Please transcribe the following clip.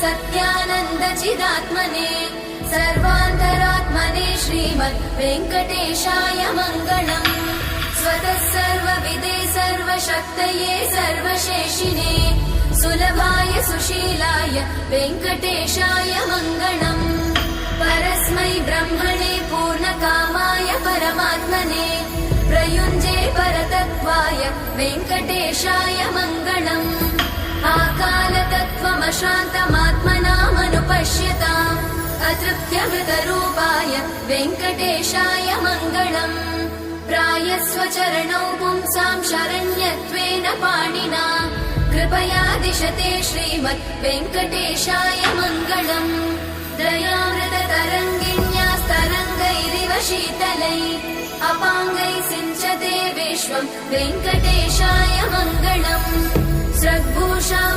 सत्यानन्दचिदात्मने सर्वान्तरात्मने श्रीमद् वेङ्कटेशाय मङ्गलम्। स्वतः सर्वविदे सर्वशक्तये सर्वशेषिने सुलभाय सुशीलाय वेङ्कटेशाय मङ्गलम्। परस्मै ब्रह्मणे पूर्णकामाय परमात्मने प्रयुञ्जे परतत्त्वाय वेङ्कटेशाय मङ्गलम्। आकालतत्त्वमशान्तमात्मनामनुपश्यताम् अतृप्त्यमृतरूपाय वेङ्कटेशाय मङ्गलम्। प्रायस्वचरणौ पुंसां शरण्यत्वेन पाणिना कृपया दिशते श्रीमद् वेङ्कटेशाय मङ्गलम्। दयामृततरङ्गिण्यास्तरङ्गैरिव शीतलै अपाङ्गैः सिञ्चते विश्वम् वेङ्कटेशाय मङ्गलम्। स्रग्भूषां